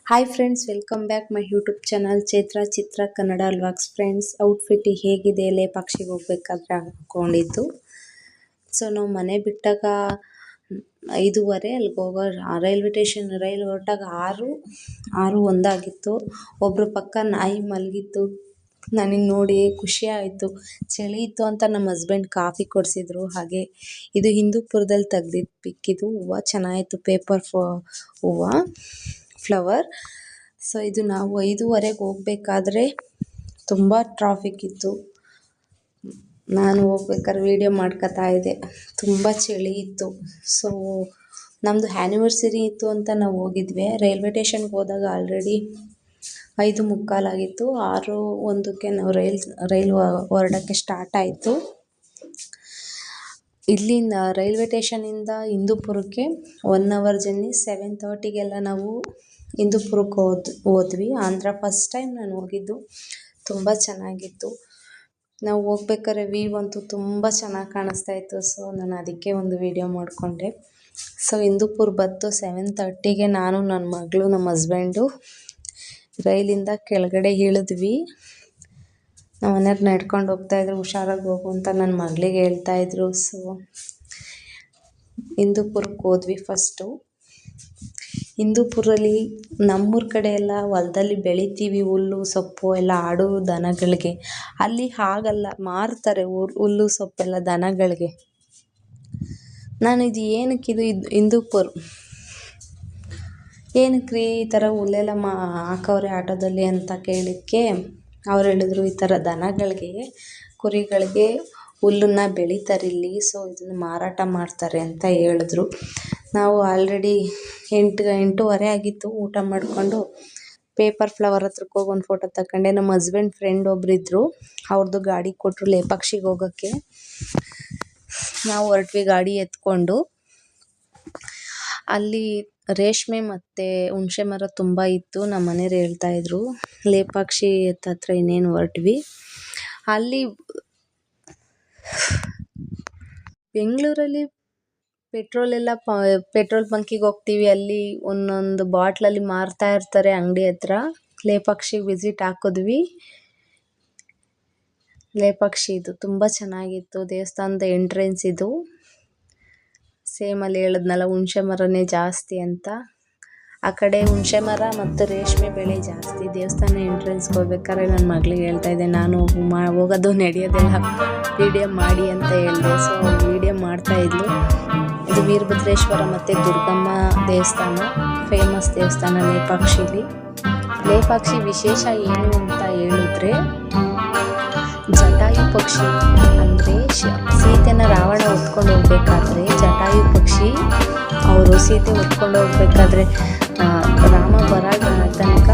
Hi friends, welcome back my YouTube channel Chaitra Chitra Kannada vlogs. Friends, outfit ಹೇಗಿದೆ? ಲೇಪಾಕ್ಷಿಗೆ ಹೋಗ್ಬೇಕಾದ್ರೆ ಹಾಕ್ಕೊಂಡಿದ್ದು. So ನಾವು ಮನೆ ಬಿಟ್ಟಾಗ 5:30 ಅಲ್ಲಿಗೆ ಹೋಗೋ ರೈಲ್ವೆ ಸ್ಟೇಷನ್. ರೈಲ್ ಹೊರಟಾಗ 6:01 ಆಗಿತ್ತು. ಒಬ್ಬರು ಪಕ್ಕ ನಾಯಿ ಮಲಗಿತ್ತು. ನನಗೆ ನೋಡಿ ಖುಷಿ ಆಯಿತು. ಚಳಿ ಇತ್ತು ಅಂತ ನಮ್ಮ ಹಸ್ಬೆಂಡ್ ಕಾಫಿ ಕೊಡಿಸಿದ್ರು. ಹಾಗೆ ಇದು ಹಿಂದೂಪುರದಲ್ಲಿ ತೆಗ್ದಿದ್ದು ಪಿಕ್. ಇದು ಹೂವು ಚೆನ್ನಾಗಿತ್ತು, ಪೇಪರ್ ಹೂವು, ಫ್ಲವರ್. ಸೊ ಇದು ನಾವು 5:15 ಹೋಗ್ಬೇಕಾದ್ರೆ ತುಂಬ ಟ್ರಾಫಿಕ್ ಇತ್ತು. ನಾನು ಹೋಗ್ಬೇಕಾದ್ರೆ ವೀಡಿಯೋ ಮಾಡ್ಕೊತಾ ಇದ್ದೆ. ತುಂಬ ಚಳಿ ಇತ್ತು. ಸೊ ನಮ್ಮದು ಆ್ಯನಿವರ್ಸರಿ ಇತ್ತು ಅಂತ ನಾವು ಹೋಗಿದ್ವಿ. ರೈಲ್ವೆ ಸ್ಟೇಷನ್ಗೆ ಹೋದಾಗ ಆಲ್ರೆಡಿ 5:45 ಆಗಿತ್ತು. 6:01ಕ್ಕೆ ನಾವು ರೈಲ್ ಹೊರಡೋಕ್ಕೆ ಸ್ಟಾರ್ಟ್ ಆಯಿತು. ಇಲ್ಲಿಂದ ರೈಲ್ವೆ ಸ್ಟೇಷನಿಂದ ಹಿಂದೂಪುರಕ್ಕೆ 1 ಅವರ್ ಜರ್ನಿ. 7:30ಗೆಲ್ಲ ನಾವು ಹಿಂದೂಪುರಕ್ಕೆ ಹೋದ್ವಿ. ಆಂಧ್ರ ಫಸ್ಟ್ ಟೈಮ್ ನಾನು ಹೋಗಿದ್ದು. ತುಂಬ ಚೆನ್ನಾಗಿತ್ತು. ನಾವು ಹೋಗ್ಬೇಕಾದ್ರೆ ವ್ಯೂ ಅಂತೂ ತುಂಬ ಚೆನ್ನಾಗಿ ಕಾಣಿಸ್ತಾ ಇತ್ತು. ಸೊ ನಾನು ಅದಕ್ಕೆ ಒಂದು ವೀಡಿಯೋ ಮಾಡಿಕೊಂಡೆ. ಸೊ ಹಿಂದೂಪುರ ಬತ್ತು 7:30ಗೆ. ನಾನು, ನನ್ನ ಮಗಳು, ನಮ್ಮ ಹಸ್ಬೆಂಡು ರೈಲಿಂದ ಕೆಳಗಡೆ ಇಳಿದ್ವಿ. ನಮ್ಮ ಮನೆಯವ್ರು ನಡ್ಕೊಂಡು ಹೋಗ್ತಾಯಿದ್ರು. ಹುಷಾರಾಗಿ ಹೋಗು ಅಂತ ನನ್ನ ಮಗಳಿಗೆ ಹೇಳ್ತಾಯಿದ್ರು. ಸೊ ಹಿಂದೂಪುರಕ್ಕೆ ಹೋದ್ವಿ ಫಸ್ಟು. ಹಿಂದೂಪುರಲ್ಲಿ ನಮ್ಮೂರ ಕಡೆ ಎಲ್ಲ ಹೊಲದಲ್ಲಿ ಬೆಳಿತೀವಿ, ಹುಲ್ಲು ಸೊಪ್ಪು ಎಲ್ಲ ಆಡು ದನಗಳಿಗೆ. ಅಲ್ಲಿ ಹಾಗಲ್ಲ, ಮಾರ್ತಾರೆ ಹುಲ್ಲು ಸೊಪ್ಪೆಲ್ಲ ದನಗಳಿಗೆ. ನಾನು ಇದು ಏನಕ್ಕಿದು ಹಿಂದೂಪುರ ಏನಕ್ಕೆ ಈ ಥರ ಹುಲ್ಲೆಲ್ಲ ಹಾಕವ್ರೆ ಆಟೋದಲ್ಲಿ ಅಂತ ಕೇಳಿದ್ದಕ್ಕೆ ಅವ್ರು ಹೇಳಿದ್ರು, ಈ ಥರ ದನಗಳಿಗೆ, ಕುರಿಗಳಿಗೆ ಹುಲ್ಲನ್ನ ಬೆಳೀತಾರೆ ಇಲ್ಲಿ. ಸೊ ಇದನ್ನು ಮಾರಾಟ ಮಾಡ್ತಾರೆ ಅಂತ ಹೇಳಿದ್ರು. ನಾವು ಆಲ್ರೆಡಿ 8:30 ಆಗಿತ್ತು. ಊಟ ಮಾಡಿಕೊಂಡು ಪೇಪರ್ ಫ್ಲವರ್ ಹತ್ರಕ್ಕೆ ಹೋಗಿ ಒಂದು ಫೋಟೋ ತಗೊಂಡೆ. ನಮ್ಮ ಹಸ್ಬೆಂಡ್ ಫ್ರೆಂಡ್ ಒಬ್ಬರಿದ್ದರು, ಅವ್ರದ್ದು ಗಾಡಿ ಕೊಟ್ಟರು ಲೇಪಾಕ್ಷಿಗೆ ಹೋಗೋಕ್ಕೆ. ನಾವು ಹೊರಟ್ವಿ ಗಾಡಿ ಎತ್ಕೊಂಡು. ಅಲ್ಲಿ ರೇಷ್ಮೆ ಮತ್ತು ಹುಣಸೆ ಮರ ತುಂಬ ಇತ್ತು. ನಮ್ಮ ಮನೆಯವ್ರು ಹೇಳ್ತಾಯಿದ್ರು. ಲೇಪಾಕ್ಷಿ ಹತ್ರ ಇನ್ನೇನು ಹೊರಟ್ವಿ. ಅಲ್ಲಿ ಬೆಂಗಳೂರಲ್ಲಿ ಪೆಟ್ರೋಲ್ ಬಂಕಿಗೆ ಹೋಗ್ತೀವಿ. ಅಲ್ಲಿ ಒಂದೊಂದು ಬಾಟ್ಲಲ್ಲಿ ಮಾರ್ತಾ ಇರ್ತಾರೆ ಅಂಗಡಿ ಹತ್ರ. ಲೇಪಾಕ್ಷಿಗೆ ವಿಸಿಟ್ ಹಾಕಿದ್ವಿ. ಲೇಪಾಕ್ಷಿ ಇದು ತುಂಬ ಚೆನ್ನಾಗಿತ್ತು. ದೇವಸ್ಥಾನದ ಎಂಟ್ರೆನ್ಸ್ ಇದು. ಸೇಮ್ ಅಲ್ಲಿ ಹೇಳಿದ್ನಲ್ಲ, ಹುಣಸೆ ಮರನೇ ಜಾಸ್ತಿ ಅಂತ. ಆ ಕಡೆ ಹುಣಸೆ ಮರ ಮತ್ತು ರೇಷ್ಮೆ ಬೆಳೆ ಜಾಸ್ತಿ. ದೇವಸ್ಥಾನ ಎಂಟ್ರೆನ್ಸ್ಗೆ ಹೋಗ್ಬೇಕಾದ್ರೆ ನನ್ನ ಮಗಳಿಗೆ ಹೇಳ್ತಾ ಇದ್ದೆ, ನಾನು ಹೋಗೋದು ನಡೆಯೋದೆಲ್ಲ ವೀಡಿಯೋ ಮಾಡಿ ಅಂತ ಹೇಳಿದೆ. ಸೊ ವೀಡಿಯೋ ಮಾಡ್ತಾಯಿದ್ಲು. ಇದು ವೀರಭದ್ರೇಶ್ವರ ಮತ್ತು ದುರ್ಗಮ್ಮ ದೇವಸ್ಥಾನ, ಫೇಮಸ್ ದೇವಸ್ಥಾನ ಲೇಪಾಕ್ಷಿಲಿ. ಲೇಪಾಕ್ಷಿ ವಿಶೇಷ ಏನು ಅಂತ ಹೇಳಿದ್ರೆ, ಜಟಾಯು ಪಕ್ಷಿ ಅಂದರೆ ಸೀತೆನ ರಾವಣ ಹೊತ್ಕೊಂಡು ಹೋಗ್ಬೇಕಾದ್ರೆ ಜಟಾಯು ಪಕ್ಷಿ ಅವರು ಸೀತೆ ಹೊತ್ಕೊಂಡು ಹೋಗ್ಬೇಕಾದ್ರೆ ರಾಮ ಬರೋ ತನಕ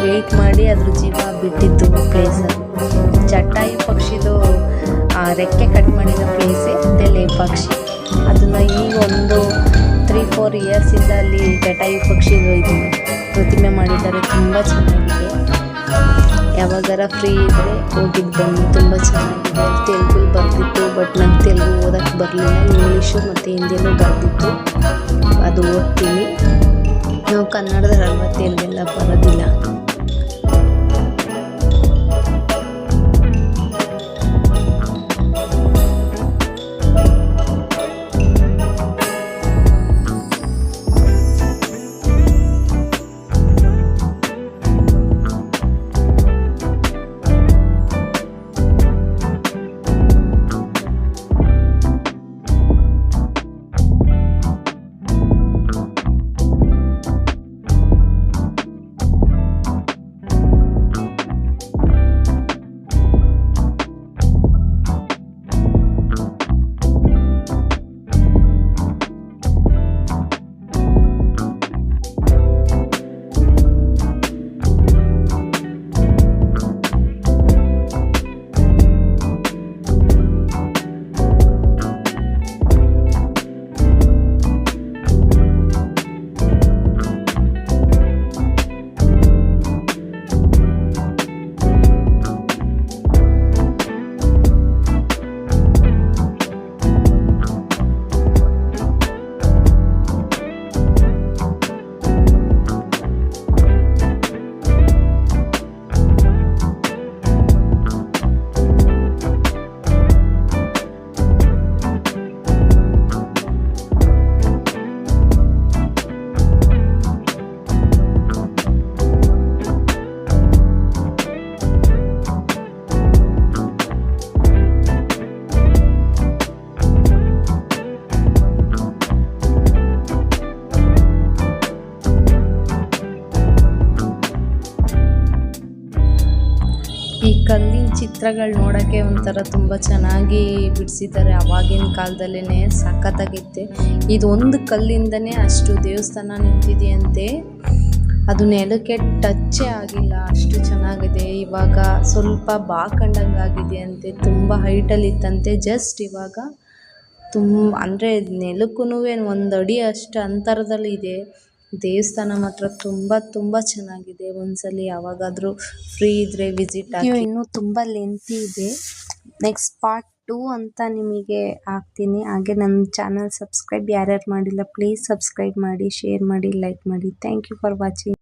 ವೆಯ್ಟ್ ಮಾಡಿ ಅದ್ರ ಜೀವ ಬಿಟ್ಟಿದ್ದು ಪ್ಲೇಸಲ್ಲಿ. ಜಟಾಯು ಪಕ್ಷಿದು ರೆಕ್ಕೆ ಕಟ್ ಮಾಡಿದ ಪ್ಲೇಸೇ ಅದೇ ಲೇಪಾಕ್ಷಿ. ಅದನ್ನು ಈಗ ಒಂದು 3-4 ಇಯರ್ಸಿಂದ ಅಲ್ಲಿ ಜಟಾಯು ಪಕ್ಷಿದು ಇದು ಪ್ರತಿಮೆ ಮಾಡಿದ್ದಾರೆ. ತುಂಬ ಚೆನ್ನಾಗಿದೆ. ಯಾವಾಗಾರ ಫ್ರೀ ಇದ್ದರೆ ಹೋಗಿದ್ದು ಬನ್ನಿ, ತುಂಬ ಚೆನ್ನಾಗಿದೆ. ತೆಲುಗು ಬರೆದಿತ್ತು, ಬಟ್ ನಂಗೆ ತೆಲುಗು ಓದೋಕ್ಕೆ ಬರಲಿಲ್ಲ. ಇಂಗ್ಲೀಷು ಮತ್ತು ಹಿಂದಿನೂ ಬರೆದಿತ್ತು, ಅದು ಓದ್ತೀನಿ. ನಾವು ಕನ್ನಡದಲ್ಲಿ ತೆಲುಗೆಲ್ಲ ಬರೋದಿಲ್ಲ. ಈ ಕಲ್ಲಿನ ಚಿತ್ರಗಳು ನೋಡೋಕ್ಕೆ ಒಂಥರ ತುಂಬ ಚೆನ್ನಾಗಿ ಬಿಡಿಸಿದ್ದಾರೆ. ಆವಾಗಿನ ಕಾಲದಲ್ಲೇ ಸಖತ್ತಾಗೈತೆ. ಇದೊಂದು ಕಲ್ಲಿಂದನೇ ಅಷ್ಟು ದೇವಸ್ಥಾನ ನಿಂತಿದೆಯಂತೆ. ಅದು ನೆಲಕ್ಕೆ ಟಚ್ಚೇ ಆಗಿಲ್ಲ, ಅಷ್ಟು ಚೆನ್ನಾಗಿದೆ. ಇವಾಗ ಸ್ವಲ್ಪ ಬಾಕಂಡಂಗಾಗಿದೆ ಅಂತೆ, ತುಂಬ ಹೈಟಲ್ಲಿ ಇತ್ತಂತೆ. ಜಸ್ಟ್ ಇವಾಗ ಅಂದರೆ ನೆಲಕ್ಕೂ ಒಂದು ಅಡಿ ಅಷ್ಟು ಅಂತರದಲ್ಲಿ ಇದೆ. ದೇವಸ್ಥಾನ ಮಾತ್ರ ತುಂಬ ಚೆನ್ನಾಗಿದೆ. ಒಂದ್ಸಲಿ ಯಾವಾಗಾದರೂ ಫ್ರೀ ಇದ್ದರೆ ವಿಸಿಟ್ ಆಗಿ. ಇನ್ನೂ ತುಂಬ ಲೆಂತಿ ಇದೆ. ನೆಕ್ಸ್ಟ್ ಪಾರ್ಟ್ 2 ಅಂತ ನಿಮಗೆ ಹಾಕ್ತೀನಿ. ಹಾಗೆ ನನ್ನ ಚಾನಲ್ ಸಬ್ಸ್ಕ್ರೈಬ್ ಯಾರ್ಯಾರು ಮಾಡಿಲ್ಲ ಪ್ಲೀಸ್ ಸಬ್ಸ್ಕ್ರೈಬ್ ಮಾಡಿ, ಶೇರ್ ಮಾಡಿ, ಲೈಕ್ ಮಾಡಿ. Thank you for watching.